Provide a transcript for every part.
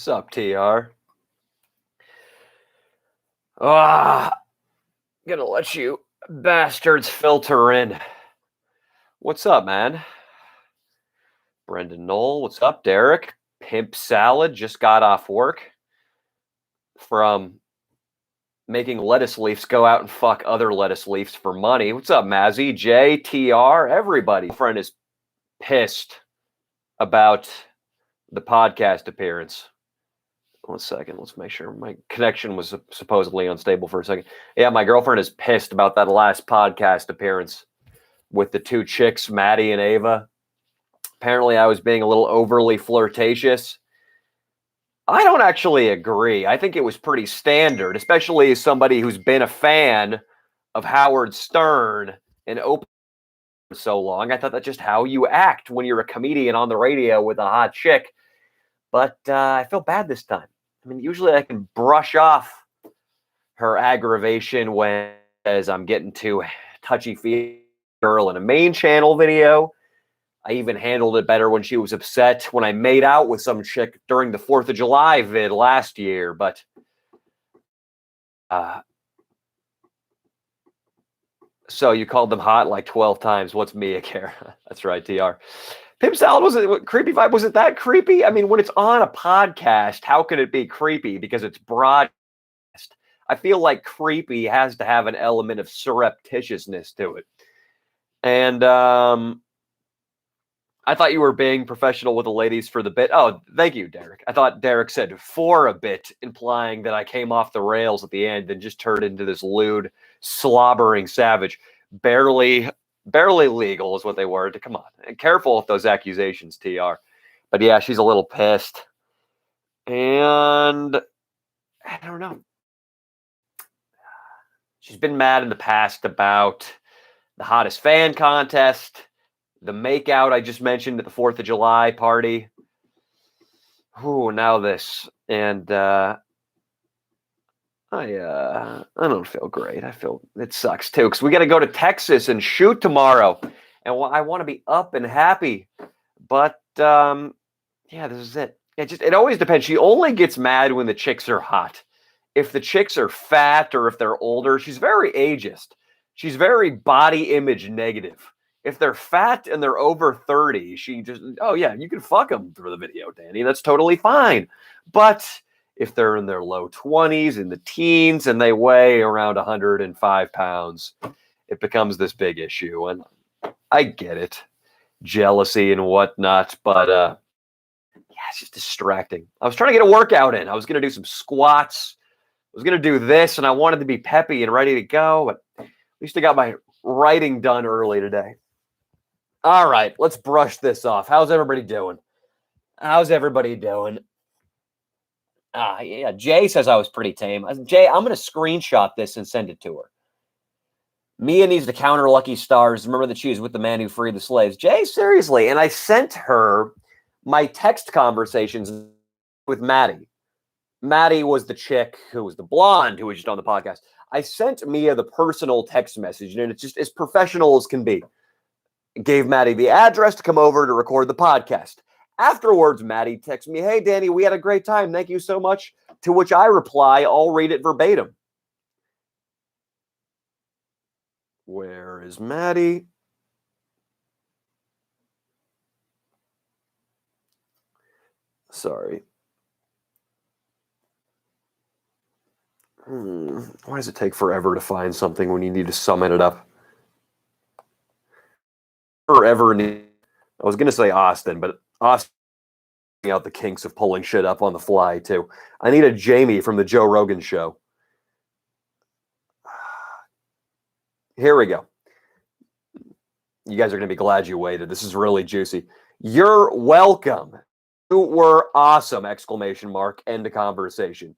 Sup, TR? Gonna let you bastards filter in. What's up, man? Brendan Knoll, what's up? Derek, Pimp Salad, just got off work from making lettuce leaves go out and fuck other lettuce leaves for money. What's up, Mazzy, Jay, TR, everybody? Friend is pissed about the podcast appearance. 1 second. Let's make sure my connection was supposedly unstable for a second. Yeah, my girlfriend is pissed about that last podcast appearance with the two chicks, Maddie and Ava. Apparently, I was being a little overly flirtatious. I don't actually agree. I think it was pretty standard, especially as somebody who's been a fan of Howard Stern and Oprah for so long. I thought that's just how you act when you're a comedian on the radio with a hot chick. But I feel bad this time. I mean, usually I can brush off her aggravation when as I'm getting too touchy-feely girl in a main channel video. I even handled it better when she was upset when I made out with some chick during the 4th of July vid last year. But so you called them hot like 12 times. What's Mia care? That's right, TR. Pimp Salad wasn't creepy vibe. Was it that creepy? I mean, when it's on a podcast, how could it be creepy? Because it's broadcast. I feel like creepy has to have an element of surreptitiousness to it. And I thought you were being professional with the ladies for the bit. Oh, thank you, Derek. I thought Derek said for a bit, implying that I came off the rails at the end and just turned into this lewd, slobbering savage. Barely legal is what they were. Come on. And careful with those accusations, TR. But yeah, she's a little pissed. And I don't know. She's been mad in the past about the hottest fan contest, the makeout I just mentioned at the 4th of July party. Ooh, now this. And I don't feel great. I feel it sucks too, because we got to go to Texas and shoot tomorrow, and I want to be up and happy. But yeah, this is it. It always depends. She only gets mad when the chicks are hot. If the chicks are fat or if they're older, she's very ageist. She's very body image negative. If they're fat and they're over 30, she just, oh yeah, you can fuck them through the video, Danny. That's totally fine. But if they're in their low 20s, in the teens, and they weigh around 105 pounds, it becomes this big issue. And I get it. Jealousy and whatnot. But yeah, it's just distracting. I was trying to get a workout in. I was going to do some squats. I was going to do this, and I wanted to be peppy and ready to go. But at least I got my writing done early today. All right, let's brush this off. How's everybody doing? Yeah, Jay says I was pretty tame. Jay, I'm going to screenshot this and send it to her. Mia needs to counter Lucky Stars. Remember that she is with the man who freed the slaves. Jay, seriously. And I sent her my text conversations with Maddie. Maddie was the chick who was the blonde who was just on the podcast. I sent Mia the personal text message, and it's just as professional as can be. Gave Maddie the address to come over to record the podcast. Afterwards, Maddie texts me, hey, Danny, we had a great time. Thank you so much. To which I reply, I'll read it verbatim. Where is Maddie? Sorry. Why does it take forever to find something when you need to summon it up? Forever. I was going to say Austin, but Austin out the kinks of pulling shit up on the fly, too. I need a Jamie from the Joe Rogan show. Here we go. You guys are going to be glad you waited. This is really juicy. You're welcome. You were awesome! ! End of conversation.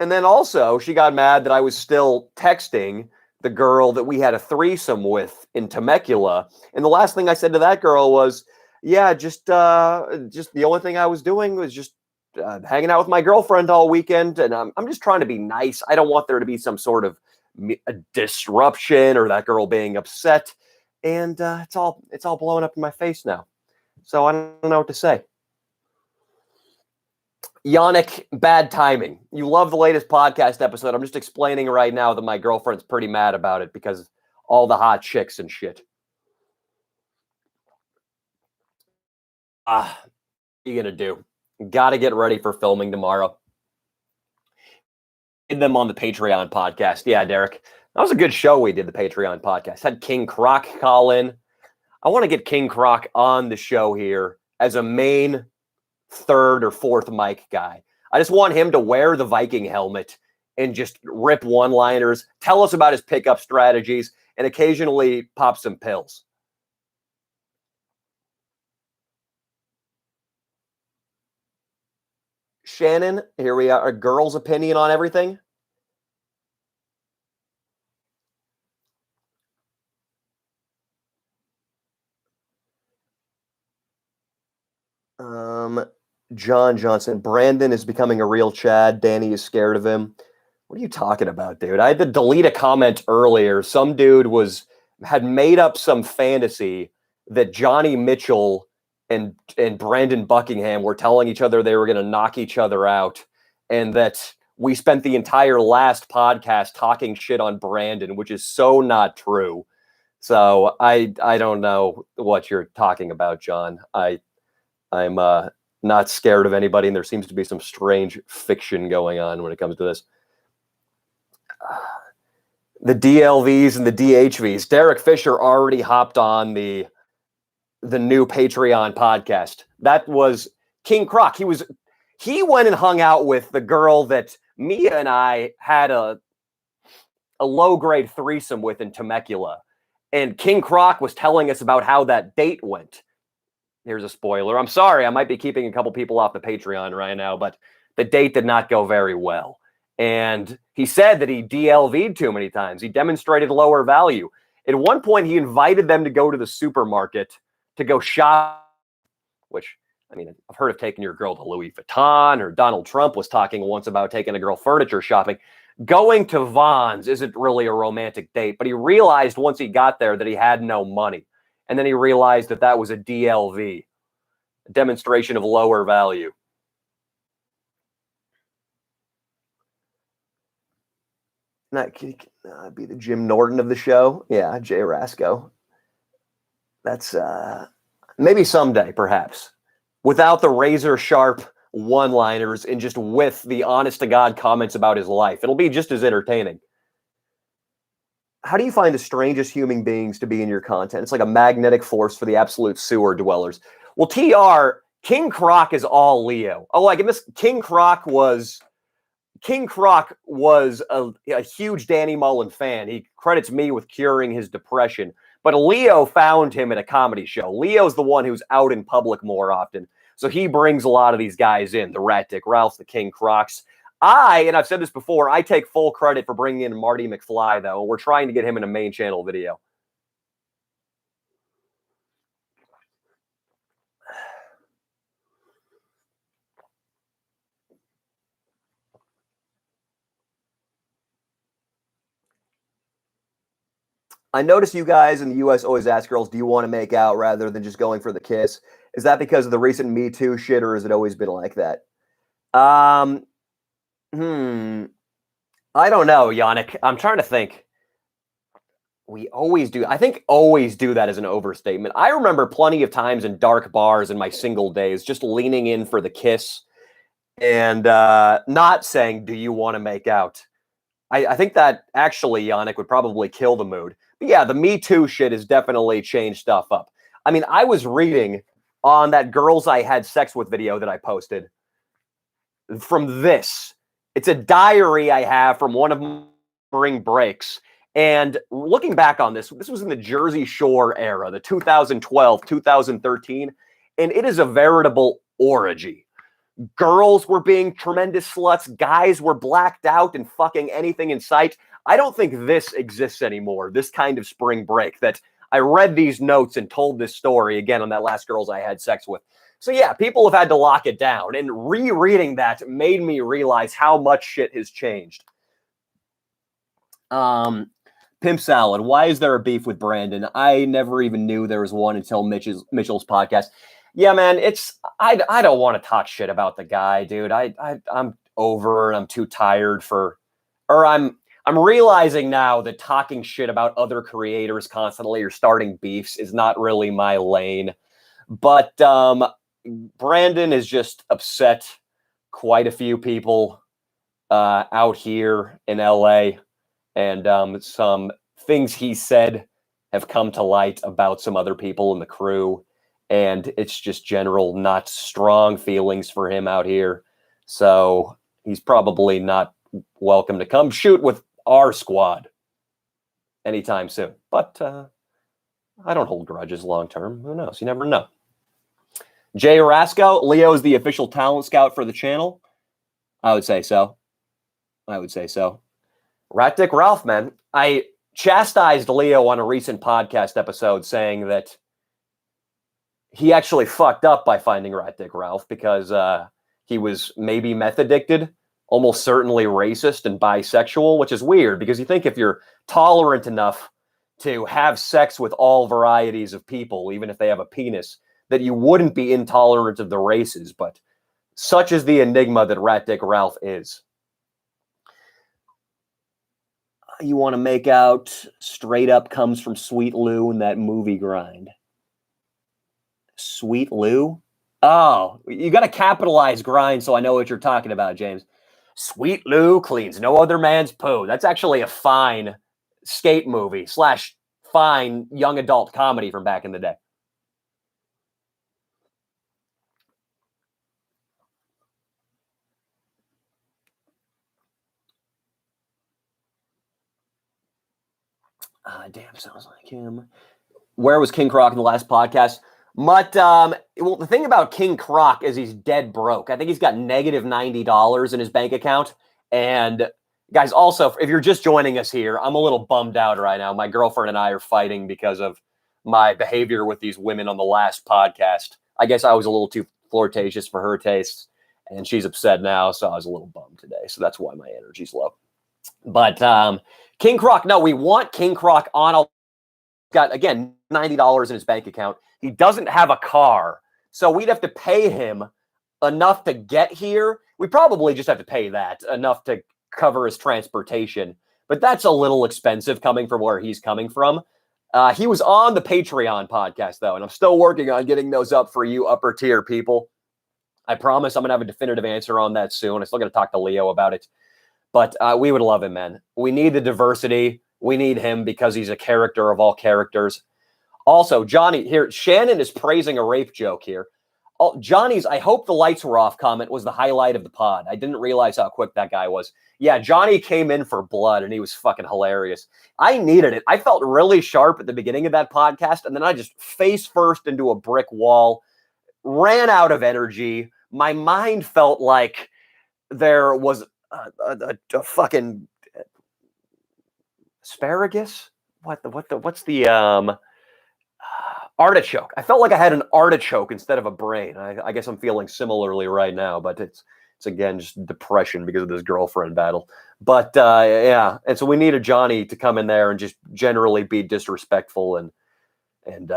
And then also, she got mad that I was still texting the girl that we had a threesome with in Temecula. And the last thing I said to that girl was, yeah, just the only thing I was doing was just hanging out with my girlfriend all weekend. And I'm just trying to be nice. I don't want there to be some sort of a disruption or that girl being upset. And it's all blowing up in my face now. So I don't know what to say. Yannick, bad timing. You love the latest podcast episode. I'm just explaining right now that my girlfriend's pretty mad about it because of all the hot chicks and shit. What are you going to do? Got to get ready for filming tomorrow. Did them on the Patreon podcast. Yeah, Derek. That was a good show we did, the Patreon podcast. Had King Croc call in. I want to get King Croc on the show here as a main third or fourth mic guy. I just want him to wear the Viking helmet and just rip one-liners, tell us about his pickup strategies, and occasionally pop some pills. Shannon, here we are. A girl's opinion on everything. John Johnson. Brandon is becoming a real Chad. Danny is scared of him. What are you talking about, dude? I had to delete a comment earlier. Some dude had made up some fantasy that Johnny Mitchell and Brandon Buckingham were telling each other they were going to knock each other out, and that we spent the entire last podcast talking shit on Brandon, which is so not true. So I don't know what you're talking about, John. I'm not scared of anybody, and there seems to be some strange fiction going on when it comes to this. The DLVs and the DHVs. Derek Fisher already hopped on the new Patreon podcast. That was King Croc. He went and hung out with the girl that Mia and I had a low-grade threesome with in Temecula. And King Croc was telling us about how that date went. Here's a spoiler. I'm sorry, I might be keeping a couple people off the Patreon right now, but the date did not go very well. And he said that he DLV'd too many times. He demonstrated lower value. At one point, he invited them to go to the supermarket to go shop, which, I mean, I've heard of taking your girl to Louis Vuitton, or Donald Trump was talking once about taking a girl furniture shopping. Going to Vons isn't really a romantic date, but he realized once he got there that he had no money. And then he realized that that was a DLV, a demonstration of lower value. That could be the Jim Norton of the show. Yeah, Jay Rasco. That's maybe someday, perhaps, without the razor sharp one-liners and just with the honest-to-God comments about his life. It'll be just as entertaining. How do you find the strangest human beings to be in your content? It's like a magnetic force for the absolute sewer dwellers. Well, TR, King Croc is all Leo. Oh, like in this, King Croc was a huge Danny Mullen fan. He credits me with curing his depression. But Leo found him at a comedy show. Leo's the one who's out in public more often. So he brings a lot of these guys in, the Rat Dick Ralphs, the King Crocs. And I've said this before, I take full credit for bringing in Marty McFly, though. We're trying to get him in a main channel video. I notice you guys in the U.S. always ask girls, do you want to make out rather than just going for the kiss? Is that because of the recent Me Too shit, or has it always been like that? I don't know, Yannick. I'm trying to think. We always do. I think always do that as an overstatement. I remember plenty of times in dark bars in my single days just leaning in for the kiss and not saying, do you want to make out? I think that actually, Yannick, would probably kill the mood. But yeah, the Me Too shit has definitely changed stuff up. I mean, I was reading on that girls I had sex with video that I posted from this. It's a diary I have from one of my spring breaks. And looking back on this was in the Jersey Shore era, the 2012, 2013, and it is a veritable orgy. Girls were being tremendous sluts. Guys were blacked out and fucking anything in sight. I don't think this exists anymore, this kind of spring break, that I read these notes and told this story again on that last girls I had sex with. So yeah, people have had to lock it down, and rereading that made me realize how much shit has changed. Pimp Salad, why is there a beef with Brandon? I never even knew there was one until Mitchell's podcast. Yeah, man, I don't want to talk shit about the guy, dude. I'm over and I'm too tired for or I'm realizing now that talking shit about other creators constantly or starting beefs is not really my lane. But Brandon is just upset quite a few people out here in LA, and some things he said have come to light about some other people in the crew, and it's just general not strong feelings for him out here. So he's probably not welcome to come shoot with our squad anytime soon. But I don't hold grudges long term. Who knows? You never know. Jay Rasco, Leo is the official talent scout for the channel. I would say so. Rat Dick Ralph, man. I chastised Leo on a recent podcast episode saying that he actually fucked up by finding Rat Dick Ralph because he was maybe meth addicted, almost certainly racist and bisexual, which is weird because you think if you're tolerant enough to have sex with all varieties of people, even if they have a penis, that you wouldn't be intolerant of the races. But such is the enigma that Rat Dick Ralph is. You want to make out straight up comes from Sweet Lou in that movie Grind. Sweet Lou? Oh, you got to capitalize Grind so I know what you're talking about, James. Sweet Lou cleans no other man's poo. That's actually a fine skate movie / fine young adult comedy from back in the day. Damn, sounds like him. Where was King Croc in the last podcast? But well, the thing about King Croc is he's dead broke. I think he's got negative $90 in his bank account. And guys, also, if you're just joining us here, I'm a little bummed out right now. My girlfriend and I are fighting because of my behavior with these women on the last podcast. I guess I was a little too flirtatious for her tastes, and she's upset now, so I was a little bummed today. So that's why my energy's low. But King Croc, no, we want King Croc on. Got, again, $90 in his bank account. He doesn't have a car, so we'd have to pay him enough to get here. We probably just have to pay that enough to cover his transportation, but that's a little expensive coming from where he's coming from. He was on the Patreon podcast, though, and I'm still working on getting those up for you upper tier people. I promise I'm going to have a definitive answer on that soon. I'm still going to talk to Leo about it, but we would love him, man. We need the diversity. We need him because he's a character of all characters. Also, Johnny here, Shannon is praising a rape joke here. Johnny's "I hope the lights were off" comment was the highlight of the pod. I didn't realize how quick that guy was. Yeah, Johnny came in for blood and he was fucking hilarious. I needed it. I felt really sharp at the beginning of that podcast, and then I just face first into a brick wall, ran out of energy. My mind felt like there was a fucking asparagus. What's the artichoke. I felt like I had an artichoke instead of a brain. I guess I'm feeling similarly right now, but it's again just depression because of this girlfriend battle. But yeah, and so we needed Johnny to come in there and just generally be disrespectful and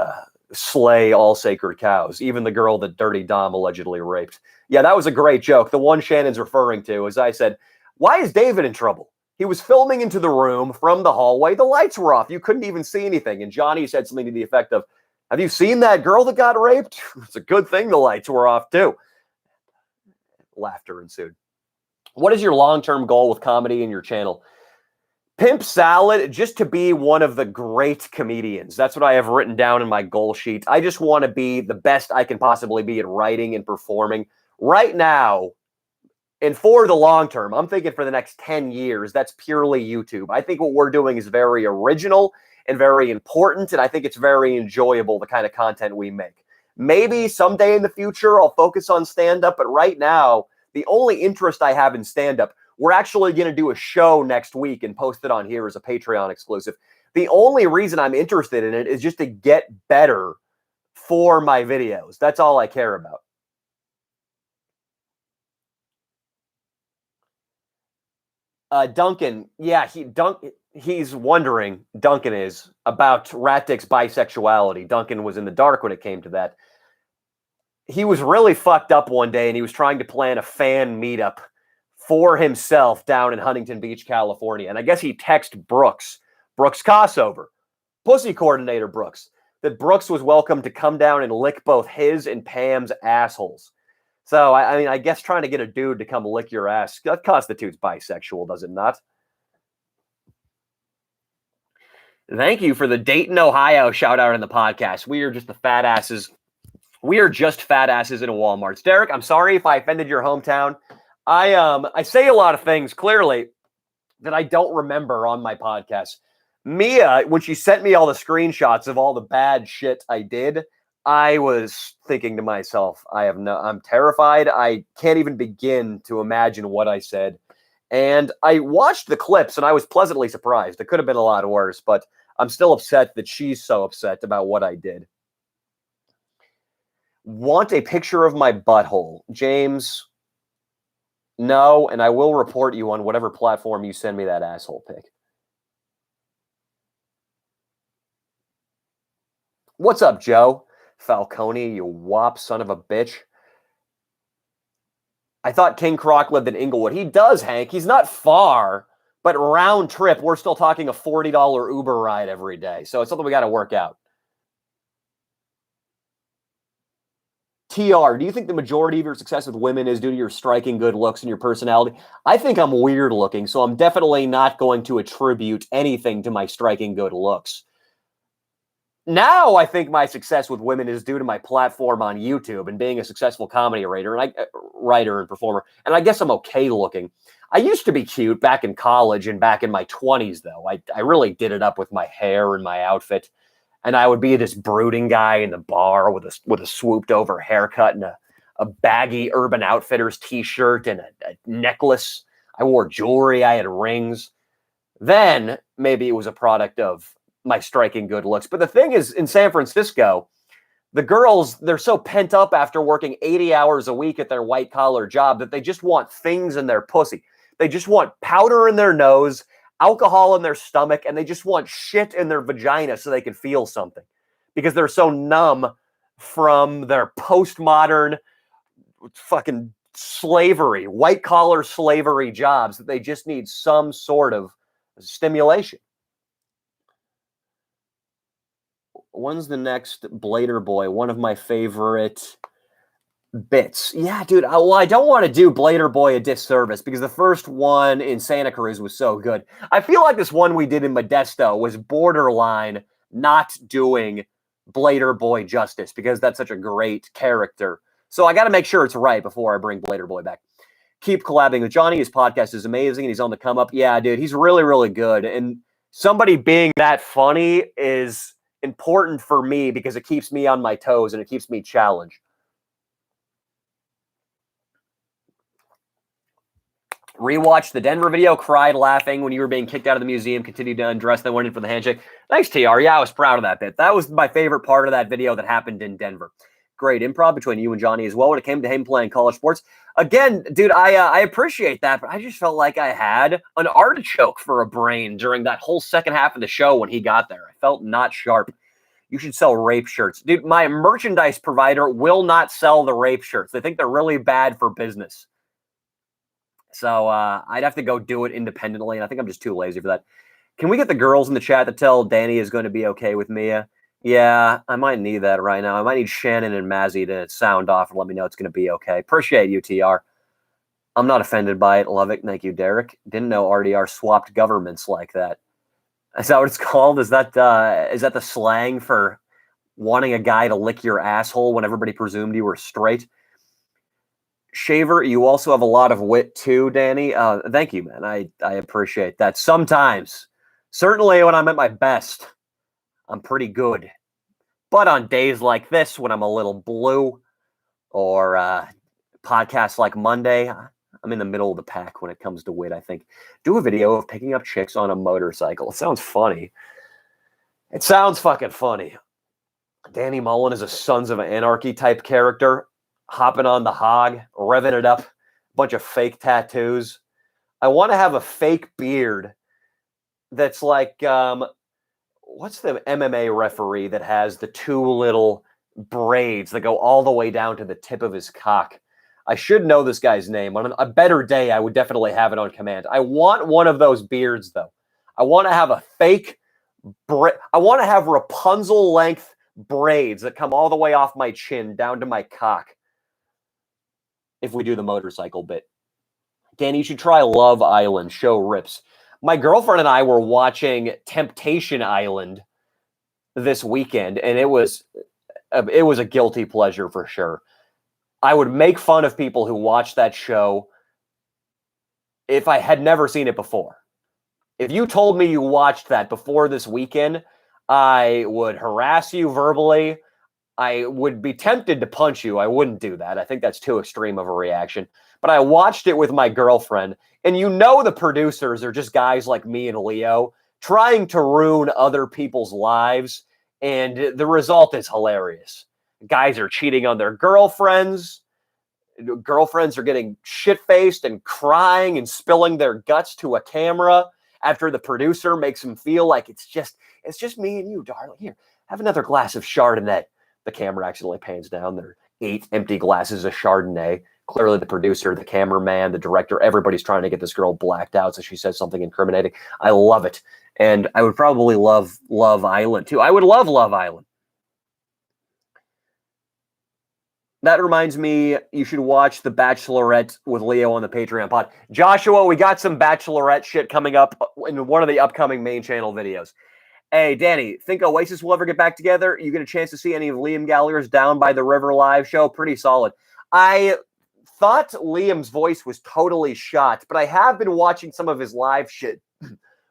slay all sacred cows, even the girl that Dirty Dom allegedly raped. Yeah, that was a great joke. The one Shannon's referring to, as I said, why is David in trouble? He was filming into the room from the hallway. The lights were off. You couldn't even see anything. And Johnny said something to the effect of, have you seen that girl that got raped? It's a good thing the lights were off, too. Laughter ensued. What is your long-term goal with comedy in your channel? Pimp Salad, just to be one of the great comedians. That's what I have written down in my goal sheet. I just want to be the best I can possibly be at writing and performing. Right now, and for the long term, I'm thinking for the next 10 years, that's purely YouTube. I think what we're doing is very original and very important, and I think it's very enjoyable, the kind of content we make. Maybe someday in the future, I'll focus on stand-up, but right now, the only interest I have in stand-up, we're actually going to do a show next week and post it on here as a Patreon exclusive. The only reason I'm interested in it is just to get better for my videos. That's all I care about. Duncan, yeah, he's wondering, Duncan is, about Rat Dick's bisexuality. Duncan was in the dark when it came to that. he was really fucked up one day and he was trying to plan a fan meetup for himself down in Huntington Beach, California. And I guess he texted Brooks Kossover, pussy coordinator Brooks, that Brooks was welcome to come down and lick both his and Pam's assholes. So, I mean, I guess trying to get a dude to come lick your ass, that constitutes bisexual, does it not? Thank you for the Dayton, Ohio shout out in the podcast. We are just the fat asses. We are just fat asses in a Walmart. Derek, I'm sorry if I offended your hometown. I say a lot of things clearly that I don't remember on my podcast. Mia, when she sent me all the screenshots of all the bad shit I did, I was thinking to myself, I'm terrified. I can't even begin to imagine what I said. And I watched the clips and I was pleasantly surprised. It could have been a lot worse, but I'm still upset that she's so upset about what I did. Want a picture of my butthole? James, no, and I will report you on whatever platform you send me that asshole pic. What's up, Joe? Falcone, you wop son of a bitch. I thought King Croc lived in Inglewood. He does, Hank. He's not far, but round trip, we're still talking a $40 Uber ride every day. So it's something we got to work out. TR, do you think the majority of your success with women is due to your striking good looks and your personality? I think I'm weird looking, so I'm definitely not going to attribute anything to my striking good looks. Now I think my success with women is due to my platform on YouTube and being a successful comedy writer and performer. And I guess I'm okay looking. I used to be cute back in college and back in my 20s, though. I really did it up with my hair and my outfit. And I would be this brooding guy in the bar with a swooped over haircut and a baggy Urban Outfitters t-shirt and a necklace. I wore jewelry. I had rings. Then maybe it was a product of my striking good looks. But the thing is, in San Francisco, the girls, they're so pent up after working 80 hours a week at their white collar job that they just want things in their pussy. They just want powder in their nose, alcohol in their stomach, and they just want shit in their vagina so they can feel something because they're so numb from their postmodern fucking slavery, white collar slavery jobs that they just need some sort of stimulation. When's the next Blader Boy? One of my favorite bits. Yeah, dude. Well, I don't want to do Blader Boy a disservice because the first one in Santa Cruz was so good. I feel like this one we did in Modesto was borderline not doing Blader Boy justice because that's such a great character. So I got to make sure it's right before I bring Blader Boy back. Keep collabing with Johnny. His podcast is amazing and he's on the come up. Yeah, dude. He's really, really good. And somebody being that funny is important for me because it keeps me on my toes and it keeps me challenged. Rewatched the Denver video, cried laughing when you were being kicked out of the museum, continued to undress, then went in for the handshake. Thanks, TR. Yeah, I was proud of that bit. That was my favorite part of that video that happened in Denver. Great improv between you and Johnny as well when it came to him playing college sports. Again, dude, I appreciate that, but I just felt like I had an artichoke for a brain during that whole second half of the show when he got there. I felt not sharp. You should sell rape shirts. Dude, my merchandise provider will not sell the rape shirts. They think they're really bad for business. So I'd have to go do it independently, and I think I'm just too lazy for that. Can we get the girls in the chat to tell Danny is going to be okay with Mia? Yeah, I might need that right now. I might need Shannon and Mazzy to sound off and let me know it's going to be okay. Appreciate you, TR. I'm not offended by it. Love it. Thank you, Derek. Didn't know RDR swapped governments like that. Is that what it's called? Is that the slang for wanting a guy to lick your asshole when everybody presumed you were straight? Shaver, you also have a lot of wit too, Danny. Thank you, man. I appreciate that. Sometimes, certainly when I'm at my best, I'm pretty good. But on days like this, when I'm a little blue, or podcasts like Monday, I'm in the middle of the pack when it comes to wit, I think. Do a video of picking up chicks on a motorcycle. It sounds funny. It sounds fucking funny. Danny Mullen is a Sons of Anarchy type character, hopping on the hog, revving it up, bunch of fake tattoos. I want to have a fake beard that's like, what's the MMA referee that has the two little braids that go all the way down to the tip of his cock. I should know this guy's name. On a better day, I would definitely have it on command. I want one of those beards, though. I want to have a fake I want to have Rapunzel length braids that come all the way off my chin down to my cock. If we do the motorcycle bit. Danny, you should try Love Island. Show rips. My girlfriend and I were watching Temptation Island this weekend, and it was a guilty pleasure for sure. I would make fun of people who watch that show if I had never seen it before. If you told me you watched that before this weekend, I would harass you verbally. I would be tempted to punch you. I wouldn't do that. I think that's too extreme of a reaction. But I watched it with my girlfriend, and you know the producers are just guys like me and Leo trying to ruin other people's lives, and the result is hilarious. Guys are cheating on their girlfriends. Girlfriends are getting shit-faced and crying and spilling their guts to a camera after the producer makes them feel like it's just me and you, darling. Here, have another glass of Chardonnay. The camera accidentally pans down. There are 8 empty glasses of Chardonnay. Clearly the producer, the cameraman, the director, everybody's trying to get this girl blacked out so she says something incriminating. I love it. And I would probably love Love Island, too. I would love Love Island. That reminds me, you should watch The Bachelorette with Leo on the Patreon pod. Joshua, we got some Bachelorette shit coming up in one of the upcoming main channel videos. Hey, Danny, think Oasis will ever get back together? You get a chance to see any of Liam Gallagher's Down by the River live show? Pretty solid. I thought Liam's voice was totally shot, but I have been watching some of his live shit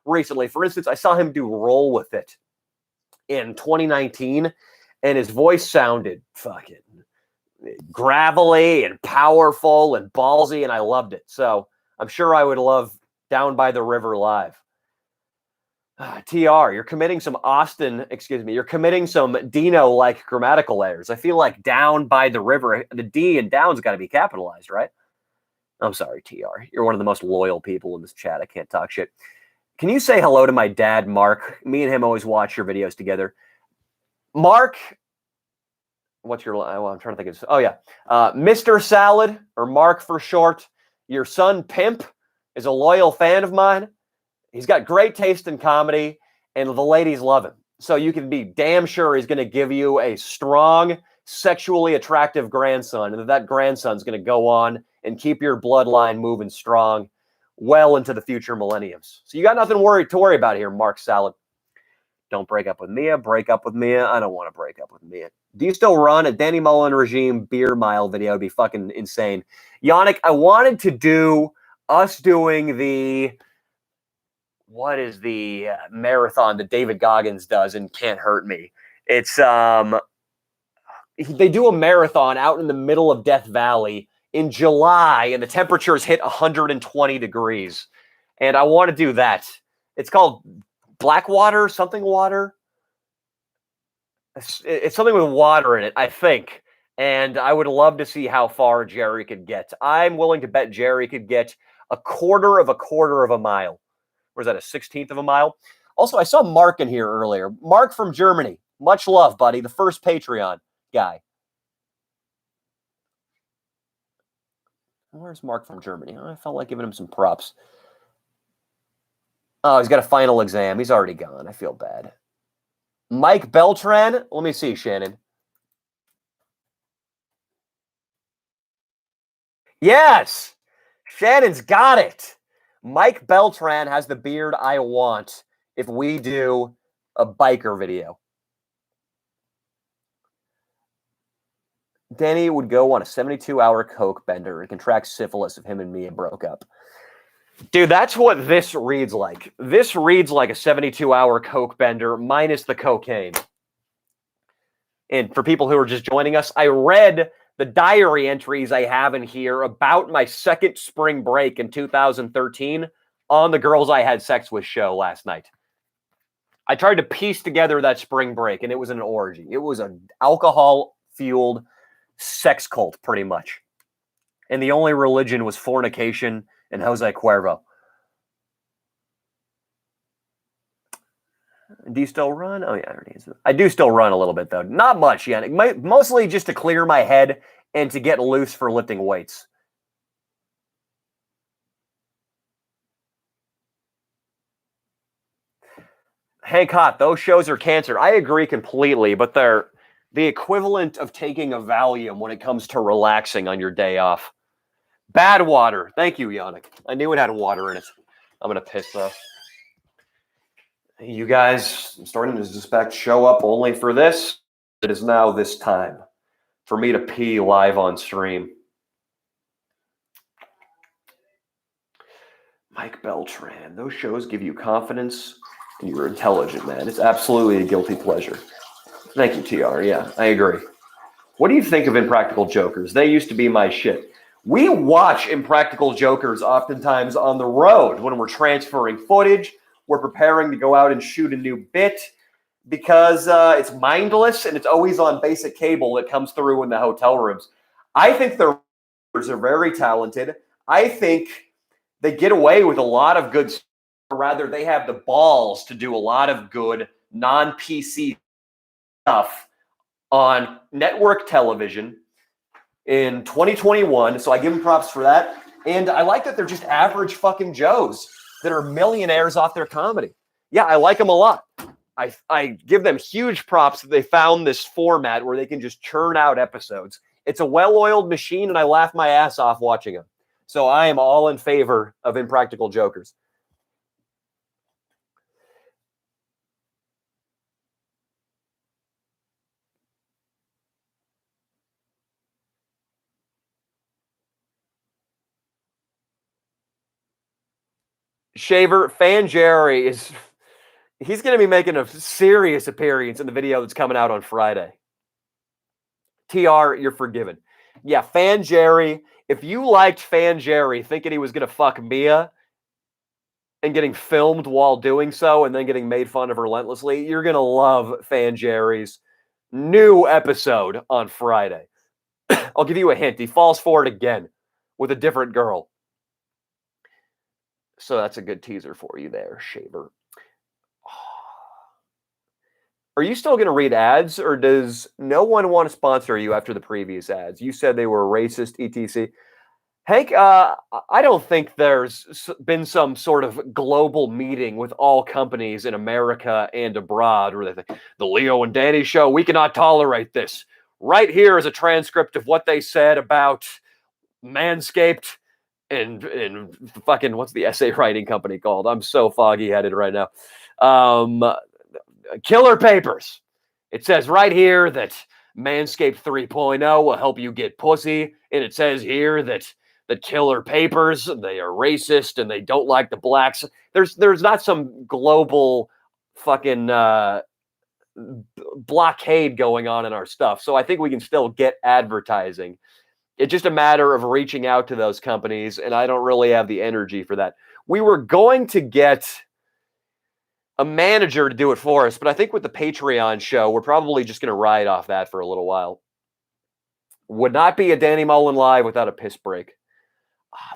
recently. For instance, I saw him do Roll With It in 2019, and his voice sounded fucking gravelly and powerful and ballsy, and I loved it. So I'm sure I would love Down by the River live. TR, you're committing some Dino-like grammatical errors. I feel like Down by the River, the D in down's got to be capitalized, right? I'm sorry, TR. You're one of the most loyal people in this chat. I can't talk shit. Can you say hello to my dad, Mark? Me and him always watch your videos together. Mark, what's your, well, I'm trying to think of, oh yeah. Mr. Salad, or Mark for short. Your son, Pimp, is a loyal fan of mine. He's got great taste in comedy, and the ladies love him. So you can be damn sure he's going to give you a strong, sexually attractive grandson, and that grandson's going to go on and keep your bloodline moving strong well into the future millenniums. So you got nothing to worry about here, Mark Salad. Don't break up with Mia. Break up with Mia. I don't want to break up with Mia. Do you still run a Danny Mullen regime beer mile video? It'd be fucking insane. Yannick, I wanted to do us doing the... What is the marathon that David Goggins does and Can't Hurt Me? It's they do a marathon out in the middle of Death Valley in July, and the temperatures hit 120 degrees. And I want to do that. It's called Blackwater, something water. It's something with water in it, I think. And I would love to see how far Jerry could get. I'm willing to bet Jerry could get a quarter of a mile. Or is that a 16th of a mile? Also, I saw Mark in here earlier. Mark from Germany. Much love, buddy. The first Patreon guy. Where's Mark from Germany? I felt like giving him some props. Oh, he's got a final exam. He's already gone. I feel bad. Mike Beltran. Let me see, Shannon. Yes! Shannon's got it. Mike Beltran has the beard I want if we do a biker video. Danny would go on a 72-hour coke bender and contract syphilis if him and Mia broke up. Dude, that's what this reads like. This reads like a 72-hour coke bender minus the cocaine. And for people who are just joining us, I read the diary entries I have in here about my second spring break in 2013 on the Girls I Had Sex With show last night. I tried to piece together that spring break, and it was an orgy. It was an alcohol-fueled sex cult, pretty much. And the only religion was fornication and Jose Cuervo. Do you still run? Oh, yeah, I already answered. I do still run a little bit, though. Not much, Yannick. Mostly just to clear my head and to get loose for lifting weights. Hank Hot, those shows are cancer. I agree completely, but they're the equivalent of taking a Valium when it comes to relaxing on your day off. Bad water. Thank you, Yannick. I knew it had water in it. I'm going to piss, though. You guys, I'm starting to suspect, show up only for this. It is now this time for me to pee live on stream. Mike Beltran, those shows give you confidence and you're intelligent, man. It's absolutely a guilty pleasure. Thank you, TR. Yeah, I agree. What do you think of Impractical Jokers? They used to be my shit. We watch Impractical Jokers oftentimes on the road when we're transferring footage. We're preparing to go out and shoot a new bit because it's mindless and it's always on basic cable that comes through in the hotel rooms. I think the writers are very talented. I think they get away with a lot of good stuff. Rather, they have the balls to do a lot of good non-PC stuff on network television in 2021. So I give them props for that. And I like that they're just average fucking Joes that are millionaires off their comedy. Yeah, I like them a lot. I give them huge props that they found this format where they can just churn out episodes. It's a well-oiled machine, and I laugh my ass off watching them. So I am all in favor of Impractical Jokers. Shaver, Fan Jerry he's going to be making a serious appearance in the video that's coming out on Friday. TR, you're forgiven. Yeah, Fan Jerry. If you liked Fan Jerry thinking he was going to fuck Mia and getting filmed while doing so and then getting made fun of relentlessly, you're going to love Fan Jerry's new episode on Friday. I'll give you a hint. He falls for it again with a different girl. So that's a good teaser for you there, Shaver. Are you still going to read ads, or does no one want to sponsor you after the previous ads? You said they were racist, etc. Hank, I don't think there's been some sort of global meeting with all companies in America and abroad where they think, the Leo and Danny show, we cannot tolerate this. Right here is a transcript of what they said about Manscaped and fucking, what's the essay writing company called? I'm so foggy-headed right now. Killer Papers. It says right here that Manscaped 3.0 will help you get pussy, and it says here that the Killer Papers, they are racist and they don't like the blacks. There's not some global fucking blockade going on in our stuff. So I think we can still get advertising. It's just a matter of reaching out to those companies, and I don't really have the energy for that. We were going to get a manager to do it for us, but I think with the Patreon show, we're probably just going to ride off that for a little while. Would not be a Danny Mullen Live without a piss break.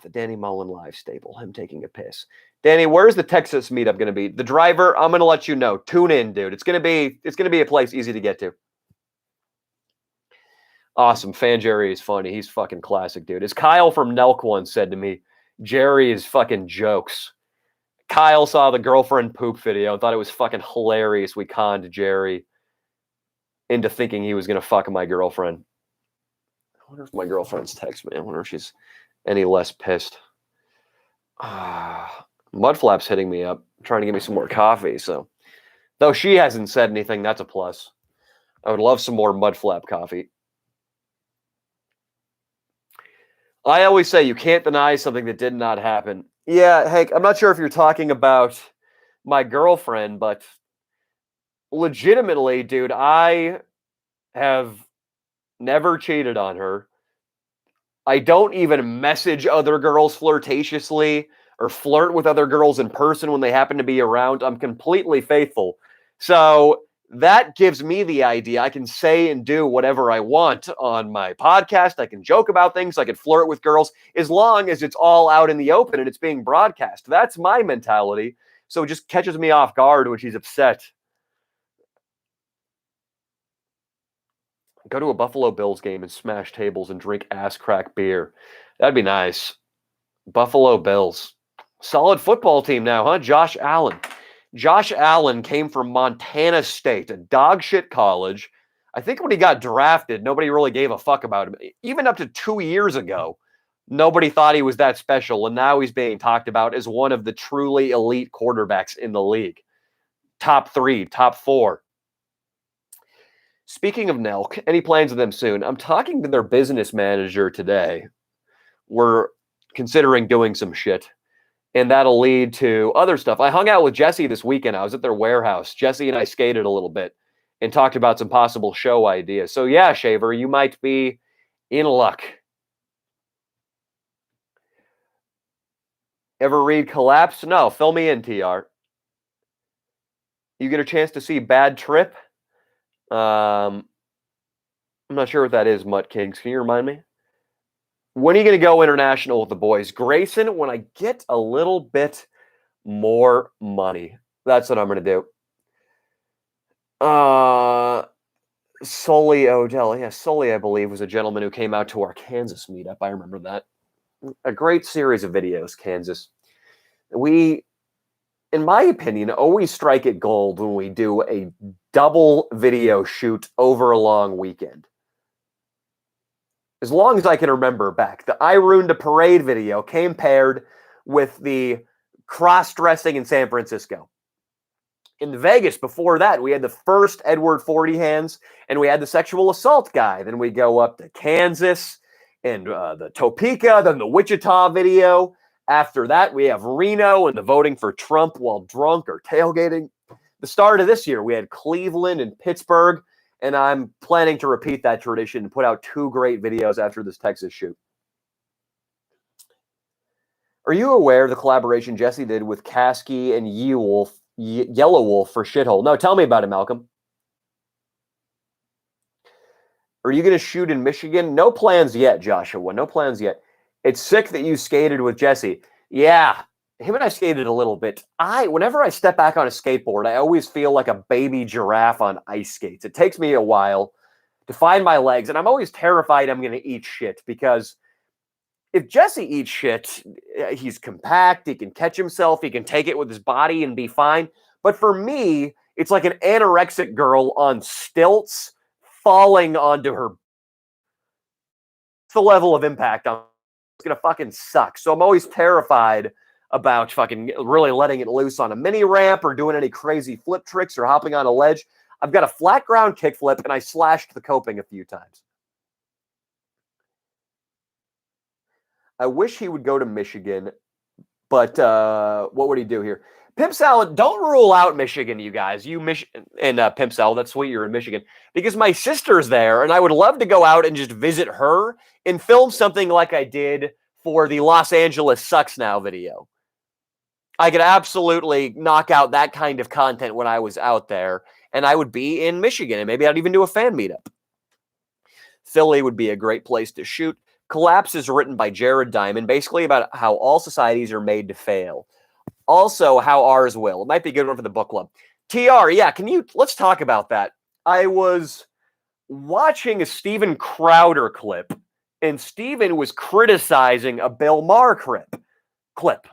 The Danny Mullen Live staple, him taking a piss. Danny, where's the Texas meetup going to be? The Driver, I'm going to let you know. Tune in, dude. It's going to be a place easy to get to. Awesome. Fan Jerry is funny. He's fucking classic, dude. As Kyle from Nelk once said to me, Jerry is fucking jokes. Kyle saw the girlfriend poop video and thought it was fucking hilarious. We conned Jerry into thinking he was going to fuck my girlfriend. I wonder if my girlfriend's text me. I wonder if she's any less pissed. Mudflap's hitting me up, trying to give me some more coffee. So, though she hasn't said anything, that's a plus. I would love some more Mudflap coffee. I always say you can't deny something that did not happen. Yeah, Hank, I'm not sure if you're talking about my girlfriend, but legitimately, dude, I have never cheated on her. I don't even message other girls flirtatiously or flirt with other girls in person when they happen to be around. I'm completely faithful. So that gives me the idea I can say and do whatever I want on my podcast. I can joke about things. I can flirt with girls as long as it's all out in the open and it's being broadcast. That's my mentality. So it just catches me off guard when she's upset Go to a Buffalo Bills game and smash tables and drink ass crack beer. That'd be nice. Buffalo Bills. Solid football team now, huh? Josh Allen. Josh Allen came from Montana State, a dog shit college. I think when he got drafted, nobody really gave a fuck about him. Even up to 2 years ago, nobody thought he was that special. And now he's being talked about as one of the truly elite quarterbacks in the league. Top 3, top 4. Speaking of Nelk, any plans with them soon? I'm talking to their business manager today. We're considering doing some shit, and that'll lead to other stuff. I hung out with Jesse this weekend. I was at their warehouse. Jesse and I skated a little bit and talked about some possible show ideas. So yeah, Shaver, you might be in luck. Ever read Collapse? No, fill me in, TR. You get a chance to see Bad Trip? I'm not sure what that is, Mutt Kings. Can you remind me? When are you going to go international with the boys? Grayson, when I get a little bit more money. That's what I'm going to do. Sully Odell. Yeah, Sully, I believe, was a gentleman who came out to our Kansas meetup. I remember that. A great series of videos, Kansas. We, in my opinion, always strike it gold when we do a double video shoot over a long weekend. As long as I can remember back, the I Ruined a Parade video came paired with the cross-dressing in San Francisco. In Vegas, before that, we had the first Edward 40 Hands, and we had the sexual assault guy. Then we go up to Kansas and the Topeka, then the Wichita video. After that, we have Reno and the voting for Trump while drunk or tailgating. The start of this year, we had Cleveland and Pittsburgh, and I'm planning to repeat that tradition and put out 2 great videos after this Texas shoot. Are you aware of the collaboration Jesse did with Kasky and Yellow Wolf for Shithole? No, tell me about it, Malcolm. Are you going to shoot in Michigan? No plans yet, Joshua. No plans yet. It's sick that you skated with Jesse. Yeah, him and I skated a little bit. Whenever I step back on a skateboard, I always feel like a baby giraffe on ice skates. It takes me a while to find my legs, and I'm always terrified I'm going to eat shit, because if Jesse eats shit, he's compact, he can catch himself, he can take it with his body and be fine. But for me, it's like an anorexic girl on stilts falling onto her. It's the level of impact it's going to fucking suck. So I'm always terrified about fucking really letting it loose on a mini ramp or doing any crazy flip tricks or hopping on a ledge. I've got a flat ground kickflip, and I slashed the coping a few times. I wish he would go to Michigan, but what would he do here? Pimp Salad, don't rule out Michigan, you guys. And Pimp Salad, that's sweet you're in Michigan. Because my sister's there, and I would love to go out and just visit her and film something like I did for the Los Angeles Sucks Now video. I could absolutely knock out that kind of content when I was out there, and I would be in Michigan, and maybe I'd even do a fan meetup. Philly would be a great place to shoot. Collapse is written by Jared Diamond, basically about how all societies are made to fail. Also, how ours will. It might be a good one for the book club. TR, yeah, let's talk about that. I was watching a Steven Crowder clip, and Steven was criticizing a Bill Maher clip.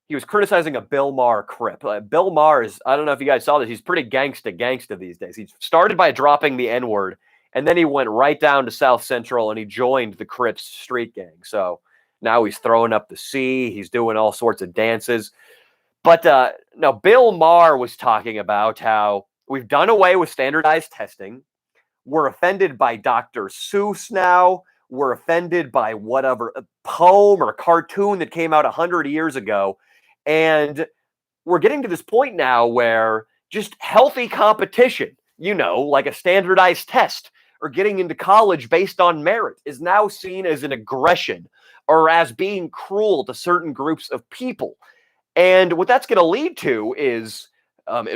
He was criticizing a Bill Maher clip. Bill Maher is, I don't know if you guys saw this, he's pretty gangsta these days. He started by dropping the N-word, and then he went right down to South Central, and he joined the Crips street gang. So now he's throwing up the C. He's doing all sorts of dances. But no, Bill Maher was talking about how we've done away with standardized testing. We're offended by Dr. Seuss now. We're offended by whatever poem or cartoon that came out 100 years ago. And we're getting to this point now where just healthy competition, like a standardized test or getting into college based on merit, is now seen as an aggression or as being cruel to certain groups of people. And what that's going to lead to is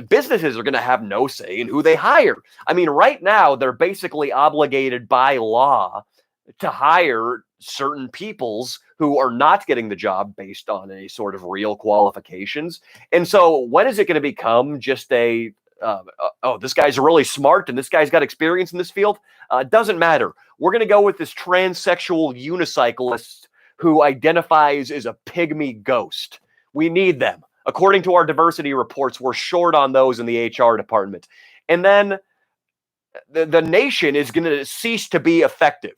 businesses are going to have no say in who they hire. I mean, right now, they're basically obligated by law to hire certain peoples who are not getting the job based on any sort of real qualifications. And so when is it going to become just a this guy's really smart and this guy's got experience in this field. Doesn't matter. We're going to go with this transsexual unicyclist who identifies as a pygmy ghost. We need them. According to our diversity reports, we're short on those in the HR department. And then the nation is going to cease to be effective.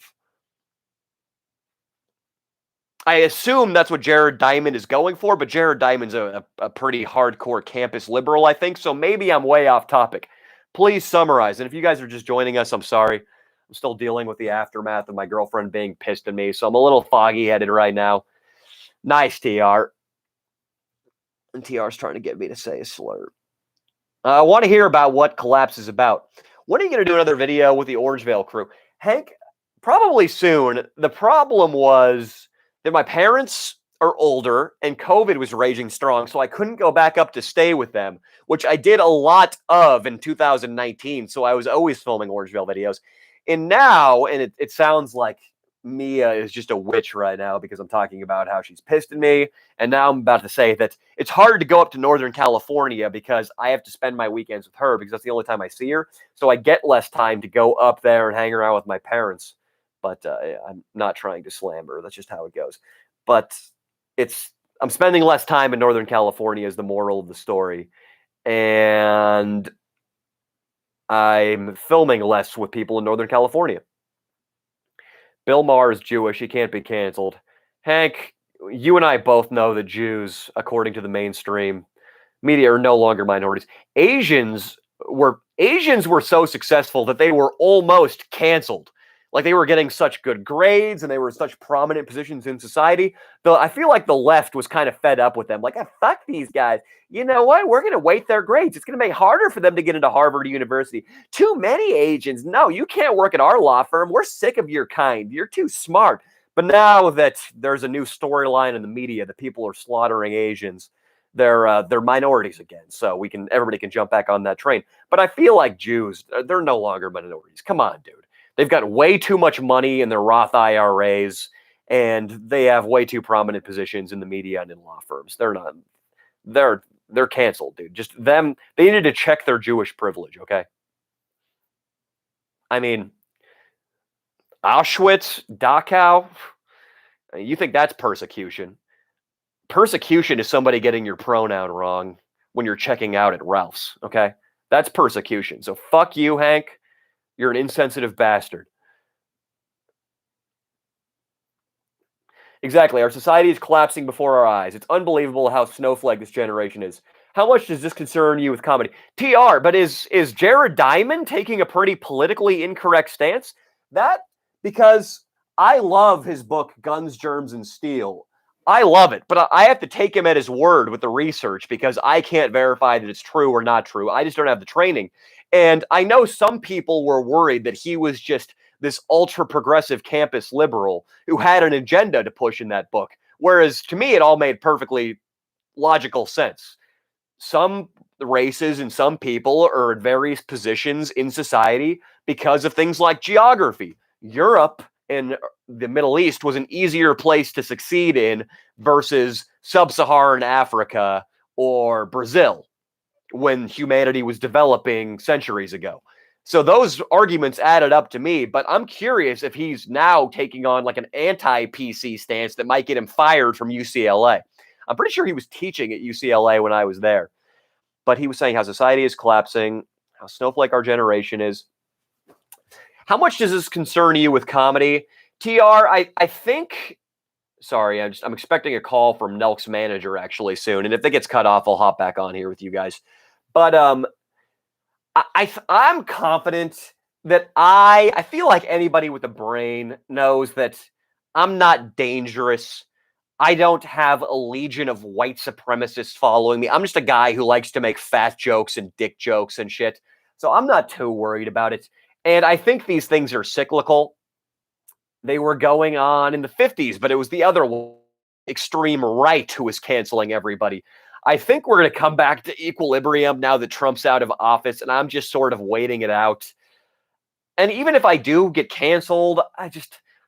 I assume that's what Jared Diamond is going for, but Jared Diamond's a pretty hardcore campus liberal, I think, so maybe I'm way off topic. Please summarize. And if you guys are just joining us, I'm sorry. I'm still dealing with the aftermath of my girlfriend being pissed at me, so I'm a little foggy-headed right now. Nice, TR. And TR's trying to get me to say a slur. I want to hear about what Collapse is about. When are you going to do another video with the Orangevale crew? Hank, probably soon. The problem was that my parents are older and COVID was raging strong, so I couldn't go back up to stay with them, which I did a lot of in 2019, so I was always filming Orangevale videos. And now, and it sounds like Mia is just a witch right now because I'm talking about how she's pissed at me, and now I'm about to say that it's hard to go up to Northern California because I have to spend my weekends with her because that's the only time I see her, so I get less time to go up there and hang around with my parents. But I'm not trying to slam her. That's just how it goes. But I'm spending less time in Northern California is the moral of the story. And I'm filming less with people in Northern California. Bill Maher is Jewish. He can't be canceled. Hank, you and I both know that Jews, according to the mainstream media, are no longer minorities. Asians were so successful that they were almost canceled. Like, they were getting such good grades and they were in such prominent positions in society. Though I feel like the left was kind of fed up with them. Like, fuck these guys. You know what? We're going to weight their grades. It's going to make it harder for them to get into Harvard University. Too many Asians. No, you can't work at our law firm. We're sick of your kind. You're too smart. But now that there's a new storyline in the media that people are slaughtering Asians, they're minorities again. So everybody can jump back on that train. But I feel like Jews, they're no longer minorities. Come on, dude. They've got way too much money in their Roth IRAs, and they have way too prominent positions in the media and in law firms. They're canceled, dude. Just them, they needed to check their Jewish privilege, okay? I mean, Auschwitz, Dachau, you think that's persecution. Persecution is somebody getting your pronoun wrong when you're checking out at Ralph's, okay? That's persecution. So fuck you, Hank. You're an insensitive bastard. Exactly. Our society is collapsing before our eyes. It's unbelievable how snowflake this generation is. How much does this concern you with comedy? TR, but is Jared Diamond taking a pretty politically incorrect stance? Because I love his book, Guns, Germs, and Steel. I love it, but I have to take him at his word with the research because I can't verify that it's true or not true. I just don't have the training. And I know some people were worried that he was just this ultra-progressive campus liberal who had an agenda to push in that book. Whereas to me, it all made perfectly logical sense. Some races and some people are in various positions in society because of things like geography. Europe and the Middle East was an easier place to succeed in versus sub-Saharan Africa or Brazil when humanity was developing centuries ago. So those arguments added up to me, but I'm curious if he's now taking on like an anti-PC stance that might get him fired from UCLA. I'm pretty sure he was teaching at UCLA when I was there. But he was saying how society is collapsing, how snowflake our generation is. How much does this concern you with comedy? TR, I think... Sorry, I'm expecting a call from Nelk's manager actually soon. And if it gets cut off, I'll hop back on here with you guys. But I'm confident that I feel like anybody with a brain knows that I'm not dangerous. I don't have a legion of white supremacists following me. I'm just a guy who likes to make fat jokes and dick jokes and shit. So I'm not too worried about it. And I think these things are cyclical. They were going on in the 50s, but it was the other extreme right who was canceling everybody. I think we're going to come back to equilibrium now that Trump's out of office, and I'm just sort of waiting it out. And even if I do get canceled,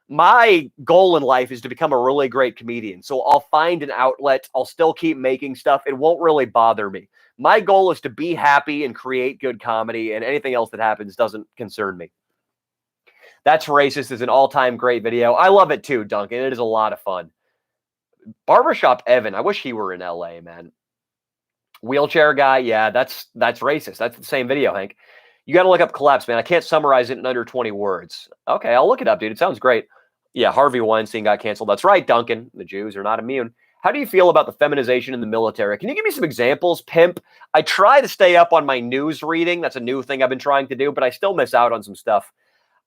my goal in life is to become a really great comedian. So I'll find an outlet. I'll still keep making stuff. It won't really bother me. My goal is to be happy and create good comedy, and anything else that happens doesn't concern me. That's Racist is an all-time great video. I love it too, Duncan. It is a lot of fun. Barbershop Evan, I wish he were in LA, man. Wheelchair guy, yeah, that's Racist. That's the same video, Hank. You got to look up Collapse, man. I can't summarize it in under 20 words. Okay, I'll look it up, dude. It sounds great. Yeah, Harvey Weinstein got canceled. That's right, Duncan. The Jews are not immune. How do you feel about the feminization in the military? Can you give me some examples, pimp? I try to stay up on my news reading. That's a new thing I've been trying to do, but I still miss out on some stuff.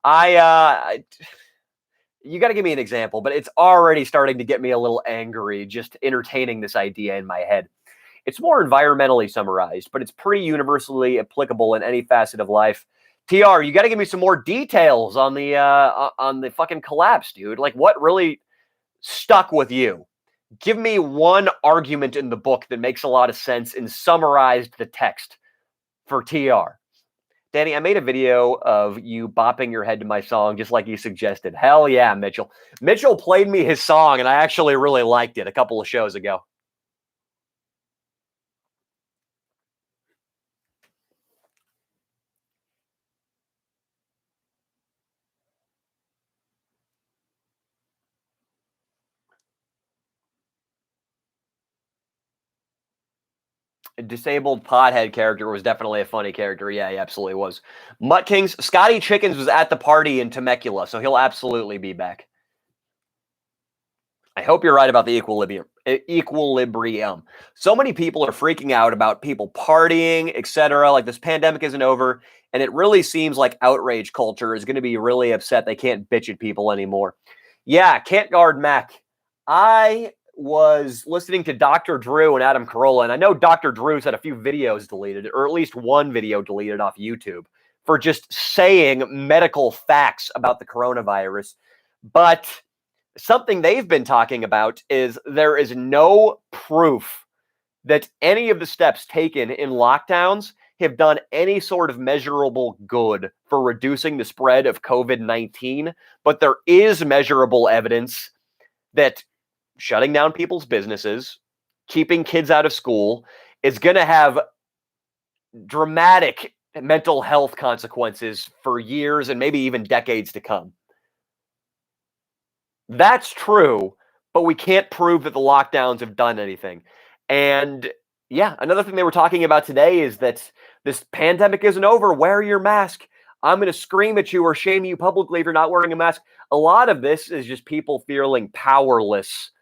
You got to give me an example, but it's already starting to get me a little angry just entertaining this idea in my head. It's more environmentally summarized, but it's pretty universally applicable in any facet of life. TR, you got to give me some more details on the fucking collapse, dude. Like, what really stuck with you? Give me one argument in the book that makes a lot of sense and summarized the text for TR. Danny, I made a video of you bopping your head to my song just like you suggested. Hell yeah, Mitchell. Mitchell played me his song, and I actually really liked it a couple of shows ago. A disabled pothead character was definitely a funny character. Yeah, he absolutely was. Mutt Kings, Scotty Chickens was at the party in Temecula, so he'll absolutely be back. I hope you're right about the equilibrium. So many people are freaking out about people partying, etc. Like, this pandemic isn't over, and it really seems like outrage culture is going to be really upset they can't bitch at people anymore. Yeah, can't guard Mac. I was listening to Dr. Drew and Adam Carolla, and I know Dr. Drew's had a few videos deleted, or at least one video deleted off YouTube for just saying medical facts about the coronavirus. But something they've been talking about is there is no proof that any of the steps taken in lockdowns have done any sort of measurable good for reducing the spread of COVID-19, but there is measurable evidence that shutting down people's businesses, keeping kids out of school, is going to have dramatic mental health consequences for years and maybe even decades to come. That's true, but we can't prove that the lockdowns have done anything. And yeah, another thing they were talking about today is that this pandemic isn't over. Wear your mask. I'm going to scream at you or shame you publicly if you're not wearing a mask. A lot of this is just people feeling powerless,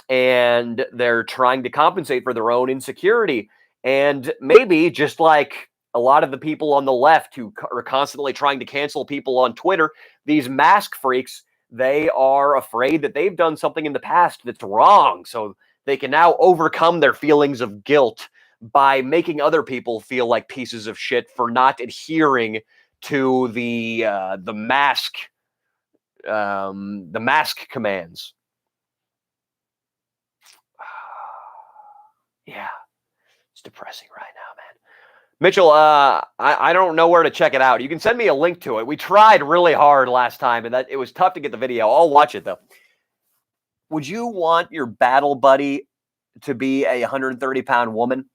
and they're trying to compensate for their own insecurity. And maybe just like a lot of the people on the left who are constantly trying to cancel people on Twitter, these mask freaks, they are afraid that they've done something in the past that's wrong. So they can now overcome their feelings of guilt by making other people feel like pieces of shit for not adhering to the mask commands. Yeah, it's depressing right now, man. Mitchell, I don't know where to check it out. You can send me a link to it. We tried really hard last time, and it was tough to get the video. I'll watch it, though. Would you want your battle buddy to be a 130-pound woman?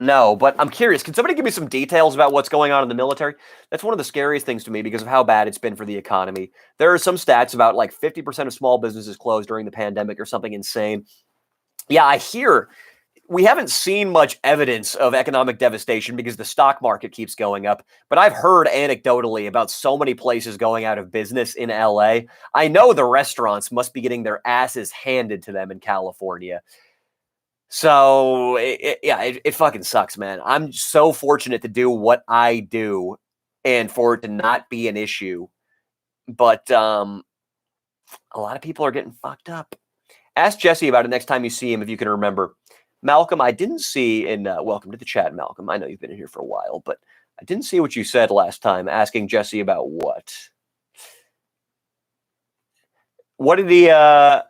Yeah. No, but I'm curious. Can somebody give me some details about what's going on in the military? That's one of the scariest things to me because of how bad it's been for the economy. There are some stats about like 50% of small businesses closed during the pandemic or something insane. Yeah, I hear we haven't seen much evidence of economic devastation because the stock market keeps going up, but I've heard anecdotally about so many places going out of business in LA. I know the restaurants must be getting their asses handed to them in California. So, it fucking sucks, man. I'm so fortunate to do what I do and for it to not be an issue. But a lot of people are getting fucked up. Ask Jesse about it next time you see him if you can remember. Malcolm, I didn't see in welcome to the chat, Malcolm. I know you've been in here for a while, but I didn't see what you said last time asking Jesse about what. What did he I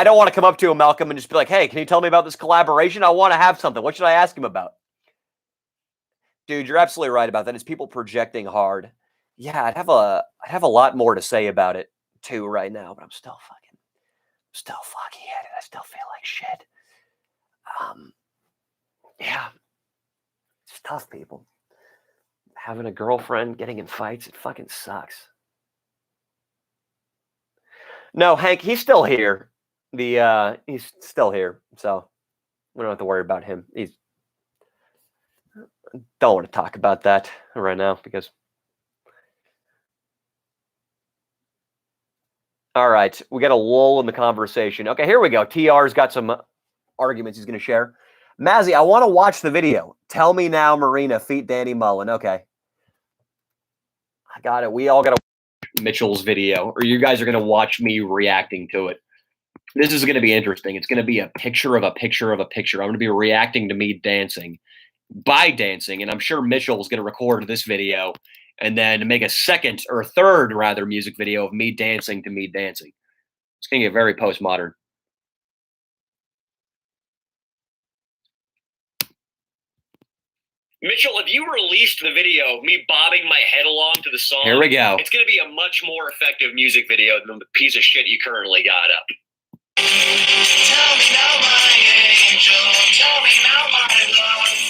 don't want to come up to him, Malcolm, and just be like, "Hey, can you tell me about this collaboration? I want to have something. What should I ask him about?" Dude, you're absolutely right about that. It's people projecting hard. Yeah, I'd have a lot more to say about it too right now, but I'm still foggy headed. I still feel like shit. Yeah, it's tough, people. Having a girlfriend, getting in fights, it fucking sucks. No, Hank, he's still here. He's still here, so we don't have to worry about him. He's don't want to talk about that right now because. All right, we got a lull in the conversation. Okay, here we go. TR's got some arguments he's going to share. Mazzy, I want to watch the video. Tell me now, Marina feat Danny Mullen. Okay, I got it. We all got to watch Mitchell's video, or you guys are going to watch me reacting to it. This is going to be interesting. It's going to be a picture of a picture of a picture. I'm going to be reacting to me dancing by dancing, and I'm sure Mitchell's going to record this video and then make a second or third, rather, music video of me dancing to me dancing. It's going to get very postmodern. Mitchell, if you released the video of me bobbing my head along to the song, here we go. It's going to be a much more effective music video than the piece of shit you currently got up. Tell me now, my angel. Tell me now, my love.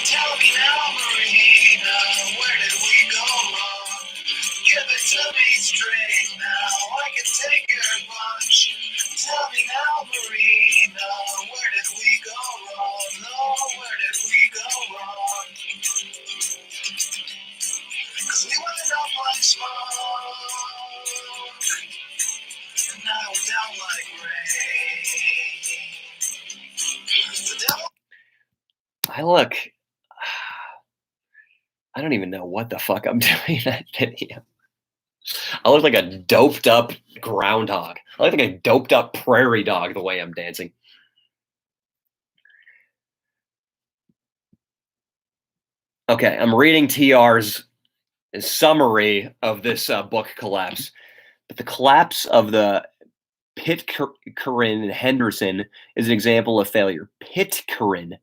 Tell me now, Marina. Where did we go wrong? Give it to me straight now. I can take your punch. Tell me now, Marina. Where did we go wrong? No, where did we go wrong? Cause we went up like smoke. And now we're down like rain. I look. I don't even know what the fuck I'm doing in that video. I look like a doped up groundhog. I look like a doped up prairie dog the way I'm dancing. Okay, I'm reading TR's summary of this book collapse. But the collapse of the Pitcairn and Henderson is an example of failure. Pitcairn.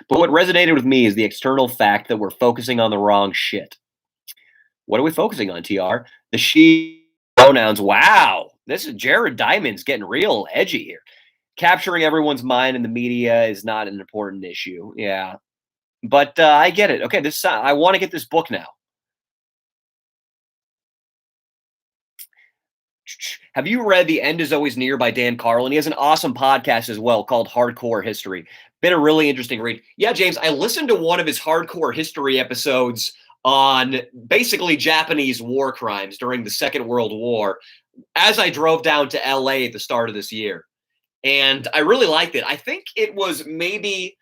But what resonated with me is the external fact that we're focusing on the wrong shit. What are we focusing on, TR? The she pronouns. Wow. This is Jared Diamond's getting real edgy here. Capturing everyone's mind in the media is not an important issue. Yeah. But I get it. Okay, I want to get this book now. Have you read The End Is Always Near by Dan Carlin? He has an awesome podcast as well called Hardcore History. Been a really interesting read. Yeah, James, I listened to one of his Hardcore History episodes on basically Japanese war crimes during the Second World War as I drove down to LA at the start of this year. And I really liked it. I think it was maybe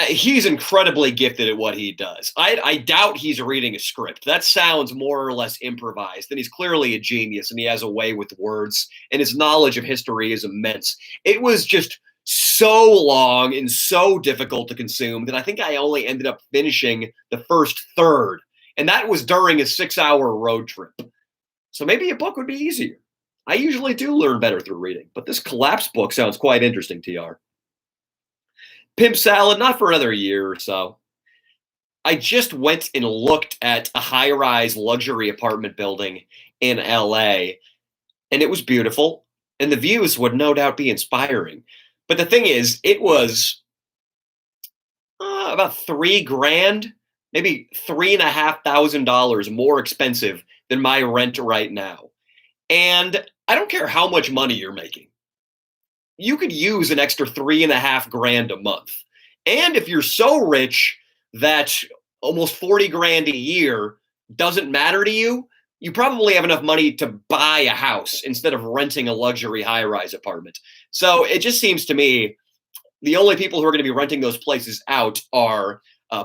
he's incredibly gifted at what he does. I doubt he's reading a script. That sounds more or less improvised. And he's clearly a genius, and he has a way with words, and his knowledge of history is immense. It was just so long and so difficult to consume that I think I only ended up finishing the first third. And that was during a 6-hour road trip. So maybe a book would be easier. I usually do learn better through reading, but this collapse book sounds quite interesting, TR. Pimp Salad, not for another year or so. I just went and looked at a high-rise luxury apartment building in LA, and it was beautiful, and the views would no doubt be inspiring. But the thing is, it was about $3,000, maybe $3,500 more expensive than my rent right now. And I don't care how much money you're making. You could use an extra $3,500 a month. And if you're so rich that almost $40,000 a year doesn't matter to you, you probably have enough money to buy a house instead of renting a luxury high-rise apartment. So it just seems to me the only people who are going to be renting those places out are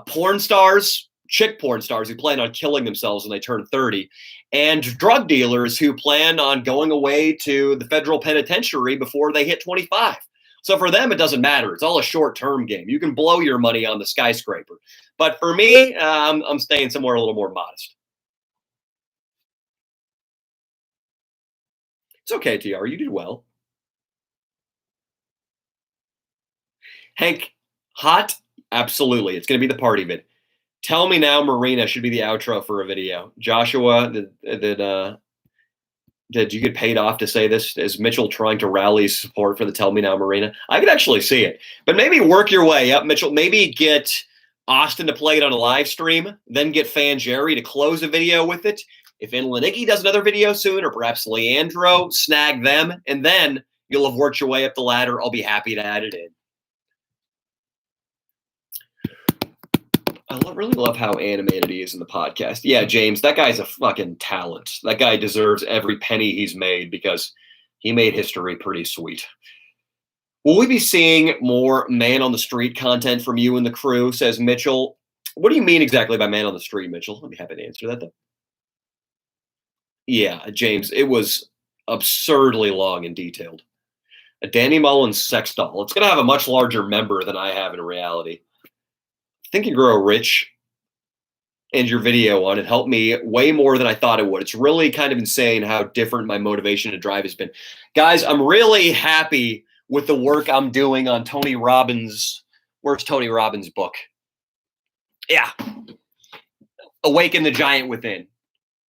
porn stars, chick porn stars who plan on killing themselves when they turn 30, and drug dealers who plan on going away to the federal penitentiary before they hit 25. So for them, it doesn't matter. It's all a short-term game. You can blow your money on the skyscraper. But for me, I'm staying somewhere a little more modest. It's okay, TR. You did well. Hank, hot? Absolutely. It's going to be the party vid. Tell me now, Marina should be the outro for a video. Joshua, Did you get paid off to say this? Is Mitchell trying to rally support for the Tell Me Now Marina? I could actually see it. But maybe work your way up, Mitchell. Maybe get Austin to play it on a live stream, then get Fan Jerry to close a video with it. If Inland Iggy does another video soon, or perhaps Leandro, snag them, and then you'll have worked your way up the ladder. I'll be happy to add it in. I really love how animated he is in the podcast. Yeah, James, that guy's a fucking talent. That guy deserves every penny he's made because he made history pretty sweet. Will we be seeing more man on the street content from you and the crew, says Mitchell. What do you mean exactly by man on the street, Mitchell? I'd be happy to answer that, though. Yeah, James, it was absurdly long and detailed. A Danny Mullins sex doll. It's going to have a much larger member than I have in reality. Think and Grow Rich and your video on it helped me way more than I thought it would. It's really kind of insane how different my motivation to drive has been. Guys, I'm really happy with the work I'm doing on Tony Robbins. Where's Tony Robbins' book? Yeah. Awaken the Giant Within.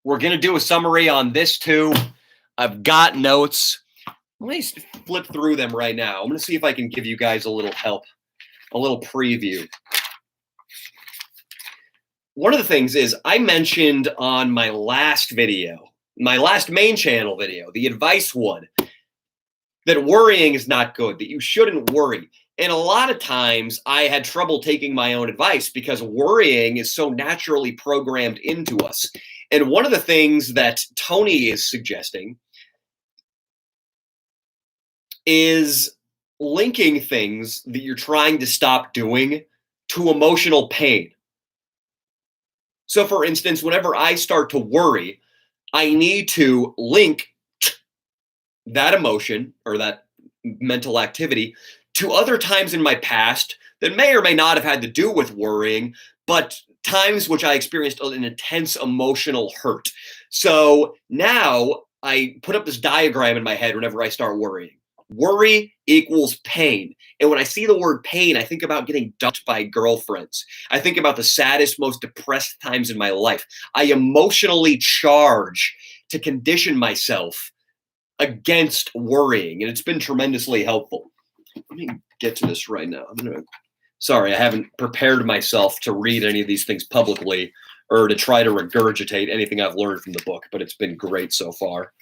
We're going to do a summary on this too. I've got notes. Let me flip through them right now. I'm going to see if I can give you guys a little help, a little preview. One of the things is I mentioned on my last video, my last main channel video, the advice one, that worrying is not good, that you shouldn't worry. And a lot of times I had trouble taking my own advice because worrying is so naturally programmed into us. And one of the things that Tony is suggesting is linking things that you're trying to stop doing to emotional pain. So, for instance, whenever I start to worry, I need to link that emotion or that mental activity to other times in my past that may or may not have had to do with worrying, but times which I experienced an intense emotional hurt. So now I put up this diagram in my head whenever I start worrying. Worry equals pain. And when I see the word pain, I think about getting dumped by girlfriends. I think about the saddest, most depressed times in my life. I emotionally charge to condition myself against worrying, and it's been tremendously helpful. Let me get to this right now. Sorry, I haven't prepared myself to read any of these things publicly or to try to regurgitate anything I've learned from the book, but it's been great so far.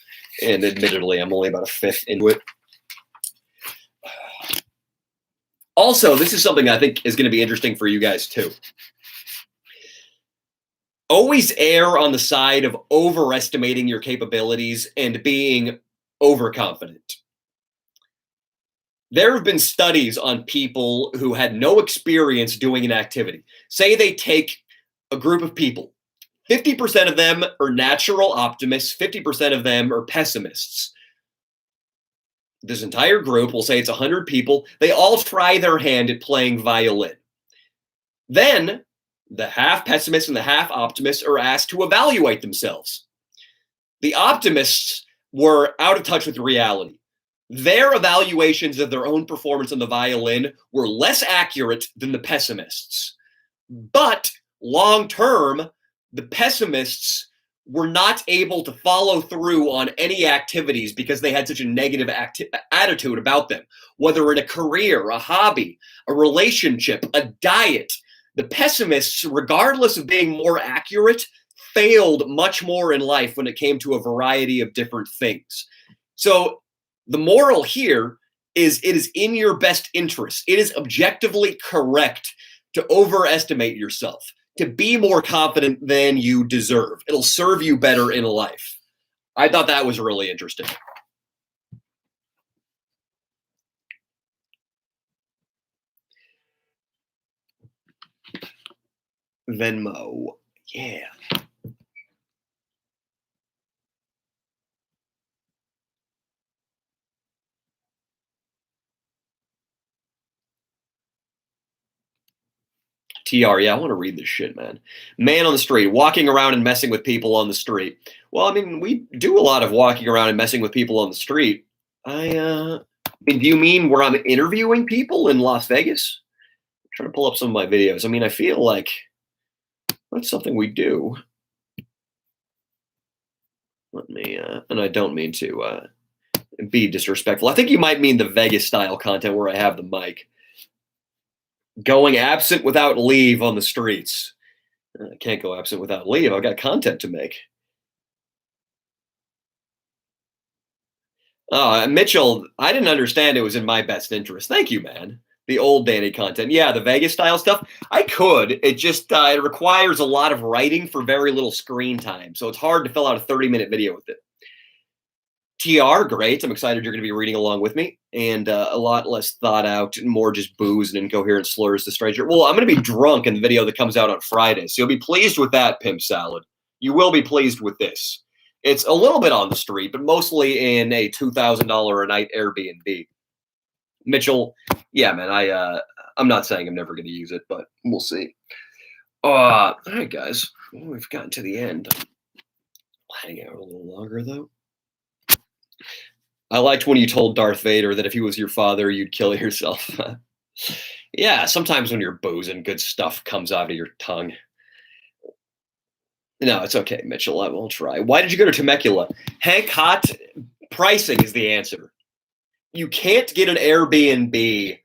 And admittedly, I'm only about a fifth into it. Also, this is something I think is going to be interesting for you guys too. Always err on the side of overestimating your capabilities and being overconfident. There have been studies on people who had no experience doing an activity. Say they take a group of people. 50% of them are natural optimists. 50% of them are pessimists. This entire group, we'll say it's 100 people, they all try their hand at playing violin. Then the half pessimists and the half optimists are asked to evaluate themselves. The optimists were out of touch with reality. Their evaluations of their own performance on the violin were less accurate than the pessimists. But long term, the pessimists were not able to follow through on any activities because they had such a negative attitude about them, whether in a career, a hobby, a relationship, a diet. The pessimists, regardless of being more accurate, failed much more in life when it came to a variety of different things. So the moral here is it is in your best interest. It is objectively correct to overestimate yourself, to be more confident than you deserve. It'll serve you better in life. I thought that was really interesting. Venmo. Yeah. TR, yeah, I want to read this shit, man. Man on the street, walking around and messing with people on the street. Well, I mean, we do a lot of walking around and messing with people on the street. Do you mean where I'm interviewing people in Las Vegas? I'm trying to pull up some of my videos. I mean, I feel like that's something we do. Let me, and I don't mean to be disrespectful. I think you might mean the Vegas style content where I have the mic. Going absent without leave on the streets. I can't go absent without leave. I've got content to make. Mitchell, I didn't understand it was in my best interest. Thank you, man. The old Danny content. Yeah, the Vegas style stuff. I could. It just it requires a lot of writing for very little screen time. So it's hard to fill out a 30-minute video with it. TR, great. I'm excited you're going to be reading along with me. And a lot less thought out and more just booze and incoherent slurs to stranger. Well, I'm going to be drunk in the video that comes out on Friday. So you'll be pleased with that, Pimp Salad. You will be pleased with this. It's a little bit on the street, but mostly in a $2,000 a night Airbnb. Mitchell, yeah, man, I'm not saying I'm never going to use it, but we'll see. All right, guys, we've gotten to the end. I'll hang out a little longer, though. I liked when you told Darth Vader that if he was your father, you'd kill yourself. Yeah, sometimes when you're boozing, good stuff comes out of your tongue. No, it's okay, Mitchell. I won't try. Why did you go to Temecula? Hank Hot pricing is the answer. You can't get an Airbnb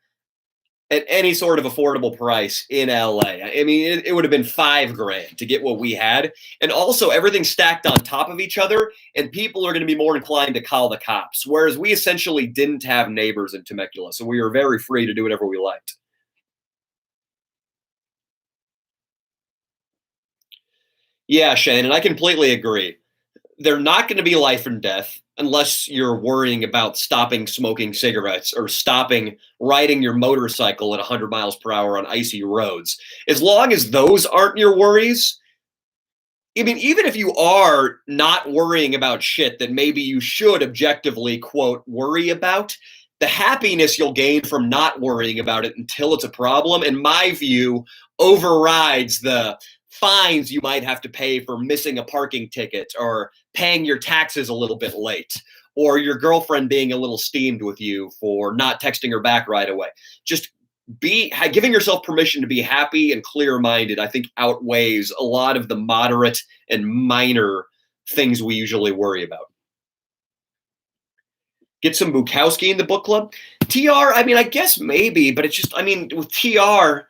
at any sort of affordable price in LA. I mean, it would have been $5,000 to get what we had. And also everything's stacked on top of each other and people are going to be more inclined to call the cops. Whereas we essentially didn't have neighbors in Temecula. So we were very free to do whatever we liked. Yeah, Shane, and I completely agree. They're not going to be life and death unless you're worrying about stopping smoking cigarettes or stopping riding your motorcycle at 100 miles per hour on icy roads. As long as those aren't your worries, I mean, even if you are not worrying about shit that maybe you should objectively, quote, worry about, the happiness you'll gain from not worrying about it until it's a problem, in my view, overrides the fines you might have to pay for missing a parking ticket or paying your taxes a little bit late or your girlfriend being a little steamed with you for not texting her back right away. Just giving yourself permission to be happy and clear-minded, I think outweighs a lot of the moderate and minor things we usually worry about. Get some Bukowski in the book club. TR, I mean, I guess maybe, but it's just, I mean, with TR,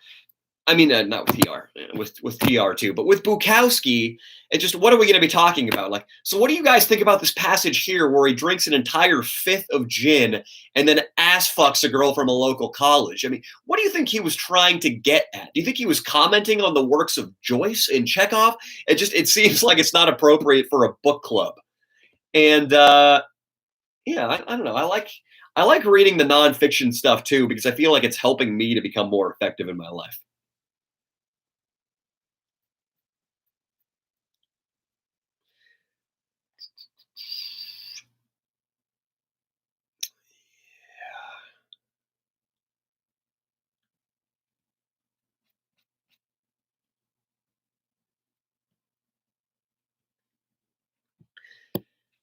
I mean, not with TR, with TR too, but with Bukowski, it just, what are we going to be talking about? Like, so what do you guys think about this passage here where he drinks an entire fifth of gin and then ass fucks a girl from a local college? I mean, what do you think he was trying to get at? Do you think he was commenting on the works of Joyce and Chekhov? It seems like it's not appropriate for a book club. And, yeah, I don't know. I like reading the nonfiction stuff too, because I feel like it's helping me to become more effective in my life.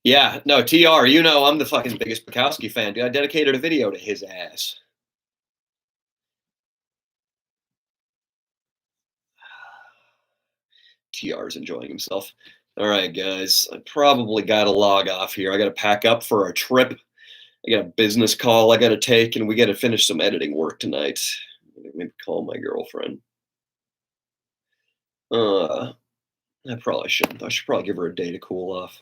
Yeah, no, TR, you know I'm the fucking biggest Bukowski fan, dude. I dedicated a video to his ass. TR's enjoying himself. All right, guys. I probably got to log off here. I got to pack up for our trip. I got a business call I got to take, and we got to finish some editing work tonight. Maybe call my girlfriend. I probably shouldn't. I should probably give her a day to cool off.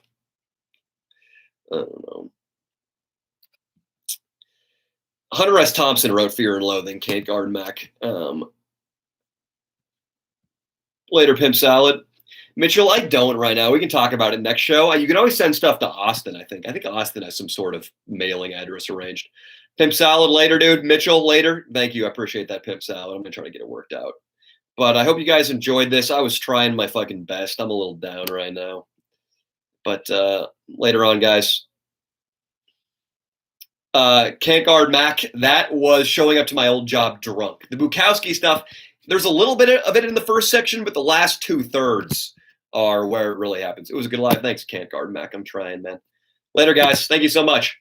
I don't know. Hunter S. Thompson wrote Fear and Loathing, Can't Guard Mac. Later, Pimp Salad. Mitchell, I don't right now. We can talk about it next show. You can always send stuff to Austin, I think. I think Austin has some sort of mailing address arranged. Pimp Salad later, dude. Mitchell later. Thank you. I appreciate that, Pimp Salad. I'm going to try to get it worked out. But I hope you guys enjoyed this. I was trying my fucking best. I'm a little down right now. But later on, guys. Can't Guard Mac. That was showing up to my old job drunk. The Bukowski stuff, there's a little bit of it in the first section, but the last 2/3 are where it really happens. It was a good live. Thanks, Can't Guard Mac. I'm trying, man. Later, guys. Thank you so much.